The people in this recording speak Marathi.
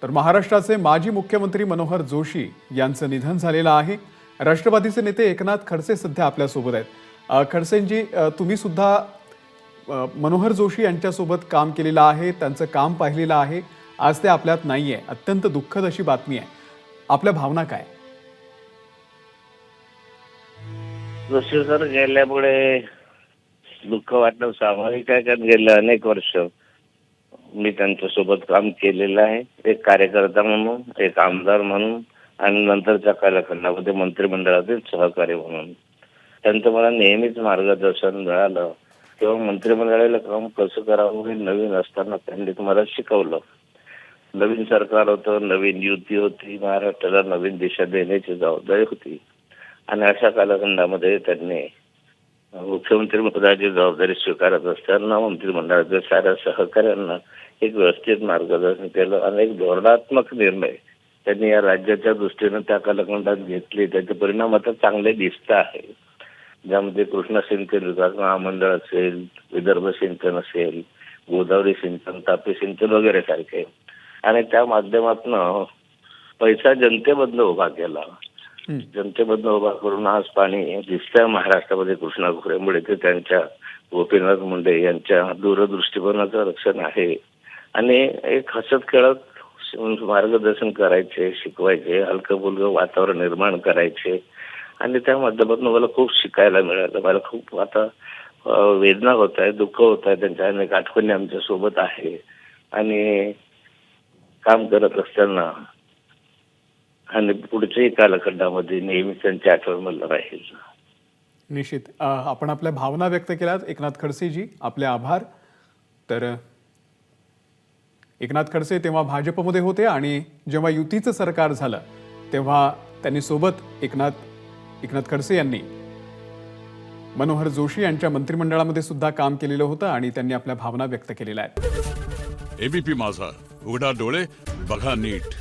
तर महाराष्ट्राचे माजी मुख्यमंत्री मनोहर जोशी यांचं निधन झालेलं आहे। राष्ट्रवादीचे नेते एकनाथ खडसे सध्या आपल्या सोबत आहेत। खडसेंजी, तुम्ही सुद्धा मनोहर जोशी यांच्यासोबत काम केलेलं आहे, त्यांचं काम पाहिलेलं आहे। आज ते आपल्यात नाहीये, अत्यंत दुःखद अशी बातमी आहे। आपल्या भावना काय? जोशी सर गेल्यामुळे दुःख वाटणं स्वाभाविक आहे, कारण गेले अनेक वर्ष मी त्यांच्यासोबत काम केलेलं आहे, एक कार्यकर्ता म्हणून, एक आमदार म्हणून आणि नंतरच्या कालखंडामध्ये मंत्रिमंडळातील सहकारी म्हणून त्यांचं मला नेहमीच मार्गदर्शन मिळालं। तेव्हा मंत्रिमंडळाला काम कसं करावं हे नवीन असताना त्यांनी तुम्हाला शिकवलं। नवीन सरकार होतं, नवीन युती होती, महाराष्ट्राला नवीन दिशा देण्याची जबाबदारी होती आणि अशा कालखंडामध्ये त्यांनी मुख्यमंत्री पदाची जबाबदारी स्वीकारत असताना मंत्रिमंडळाच्या साऱ्या सहकाऱ्यांना एक व्यवस्थित मार्गदर्शन केलं। अनेक धोरणात्मक निर्णय त्यांनी या राज्याच्या दृष्टीने त्या कालखंडात घेतले, त्याचे परिणाम आता चांगले दिसत आहे। ज्यामध्ये कृष्णा सिंचन विकास महामंडळ असेल, विदर्भ सिंचन असेल, गोदावरी सिंचन, तापी सिंचन वगैरे सारखे, आणि त्या माध्यमातून पैसा जनतेमधनं उभा केला। जनतेमधनं उभा करून आज पाणी दिसतंय महाराष्ट्रामध्ये। कृष्णा खोरेमुळे ते त्यांच्या गोपीनाथ मुंडे यांच्या दूरदृष्टिकोनाचं रक्षण आहे आणि एक हसत खेळत मार्गदर्शन करायचे, शिकवायचे, हलकं फुलकं वातावरण निर्माण करायचे आणि त्या माध्यमातून मला खूप शिकायला मिळालं। मला खूप आता वेदना होत आहे, दुःख होत आहे, त्यांच्या अनेक आठवणी आमच्या सोबत आहे आणि काम करत असताना आणि पुढच्याही कालखंडामध्ये नेहमी त्यांची आठवण मला राहील। निश्चित आपण आपल्या भावना व्यक्त केल्यात एकनाथ खडसेजी, आपले आभार। तर एकनाथ खडसे तेव्हा भाजपमध्ये होते आणि जेव्हा युतीचं सरकार झालं तेव्हा त्यांनी सोबत एकनाथ खडसे यांनी मनोहर जोशी यांच्या मंत्रिमंडळामध्ये सुद्धा काम केलेलं होतं आणि त्यांनी आपल्या भावना व्यक्त केलेल्या आहेत। एबीपी माझा, उघडा डोळे बघा नीट।